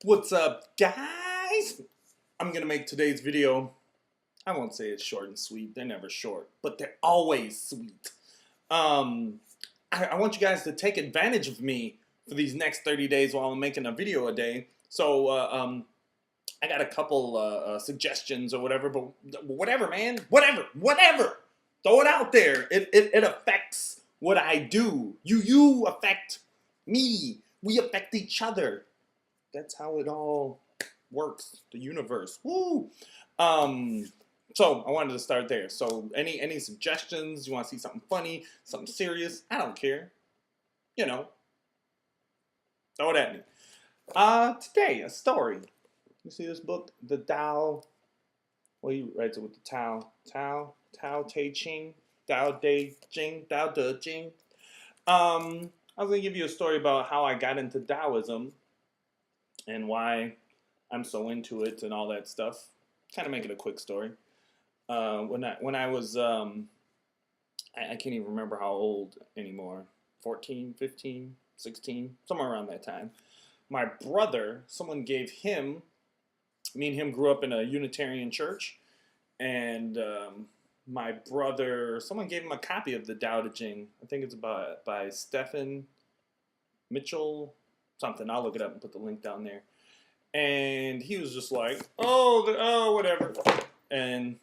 What's up, guys? I'm gonna make today's video. I won't say it's short and sweet. They're never short, but they're always sweet. Um, I want you guys to take advantage of me for these next 30 days while I'm making a video a day. So, I got a couple suggestions or whatever, but whatever, man. Whatever. Throw it out there. It affects what I do. You affect me. We affect each other. That's how it all works. The universe. Woo! Um, so I wanted to start there. So any suggestions? You want to see something funny, something serious? I don't care. You know, throw it at me. Today a story. You see this book, the Tao. Well, he writes it with the Tao Te Ching, Tao De Jing, Tao De Jing. I was gonna give you a story about how I got into Daoism and why I'm so into it and all that stuff. Kind of make it a quick story. When I was I can't even remember how old anymore. 14, 15, 16, somewhere around that time. My brother, someone gave him. Me and him grew up in a Unitarian church, and my brother, someone gave him a copy of the Tao Te Ching. I think it's by Stephen Mitchell something. I'll look it up and put the link down there. And he was just like, oh, whatever. And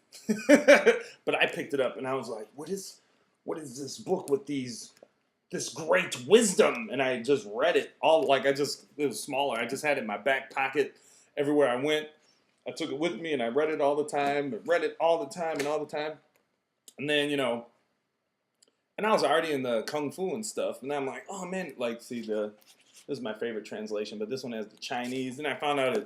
but I picked it up and I was like, what is this book with this great wisdom? And I just read it all. It was smaller. I just had it in my back pocket everywhere I went. I took it with me and I read it all the time. Read it all the time and all the time. And then, and I was already in the kung fu and stuff. And I'm like, oh man, this is my favorite translation, but this one has the Chinese. And I found out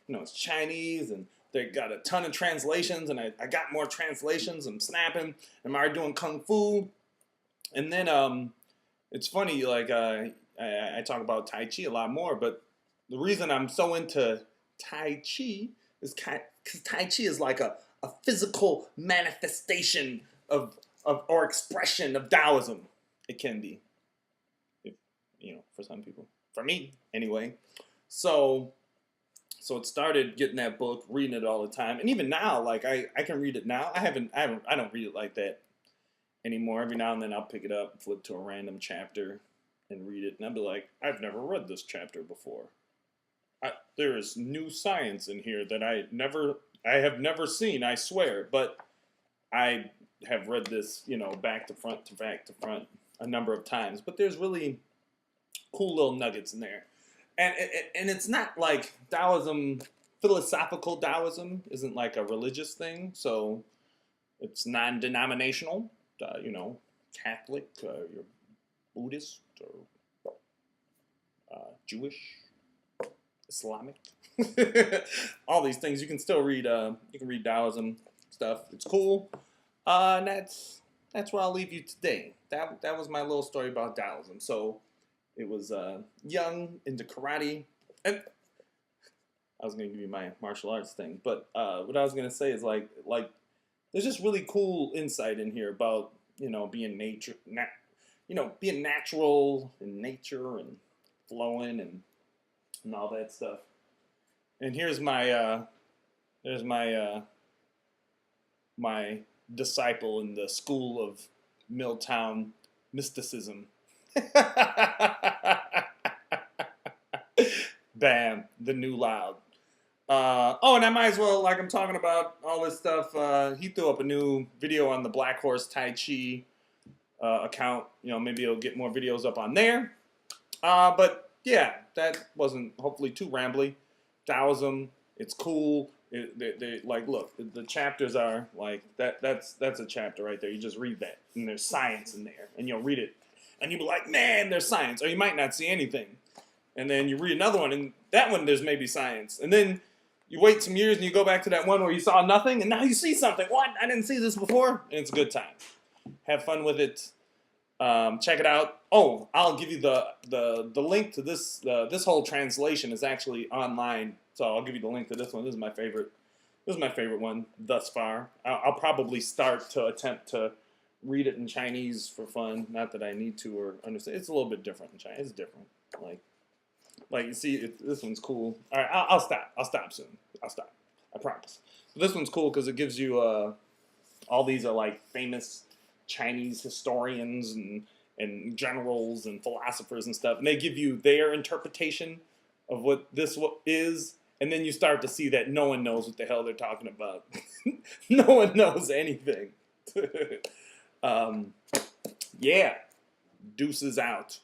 it's Chinese, and they got a ton of translations, and I got more translations. I'm snapping. I'm already doing kung fu. And then it's funny, I talk about Tai Chi a lot more, but the reason I'm so into Tai Chi is because Tai Chi is like a physical manifestation of or expression of Taoism. It can be, if, for some people. For me, anyway. So it started getting that book, reading it all the time, and even now, I can read it now. I don't read it like that anymore. Every now and then I'll pick it up, flip to a random chapter, and read it, and I'll be like, I've never read this chapter before. There is new science in here that I have never seen. I swear, but I have read this, back to front to back to front a number of times. But there's really cool little nuggets in there. And it's not like Taoism, philosophical Taoism isn't like a religious thing. So it's non-denominational, Catholic, you're Buddhist or Jewish, Islamic, all these things. You can still read, you can read Taoism stuff. It's cool. And that's where I'll leave you today. That was my little story about Taoism. So it was young, into karate, and I was gonna give you my martial arts thing, but what I was gonna say is like there's just really cool insight in here about being being natural in nature and flowing and all that stuff. And here's my my disciple in the school of Milltown mysticism. Bam, the new loud. And I might as well, I'm talking about all this stuff. He threw up a new video on the Black Horse Tai Chi account. Maybe he'll get more videos up on there. But yeah, that wasn't hopefully too rambly. Taoism, it's cool. They look, the chapters are that's a chapter right there. You just read that, and there's science in there, and you'll read it, and you'll be like, man, there's science, or you might not see anything, and then you read another one, and that one there's maybe science, and then you wait some years and you go back to that one where you saw nothing, and now you see something. What? I didn't see this before, and it's a good time. Have fun with it. Check it out. Oh, I'll give you the link to this. This whole translation is actually online, so I'll give you the link to this one. This is my favorite. This is my favorite one thus far. I'll probably start to attempt to read it in Chinese for fun. Not that I need to or understand. It's a little bit different in Chinese. It's different. Like, you see, this one's cool. All right, I'll stop. I'll stop soon. I'll stop. I promise. But this one's cool because it gives you all these are like famous Chinese historians and generals and philosophers and stuff, and they give you their interpretation of what this is, and then you start to see that no one knows what the hell they're talking about. No one knows anything. Yeah, deuces out.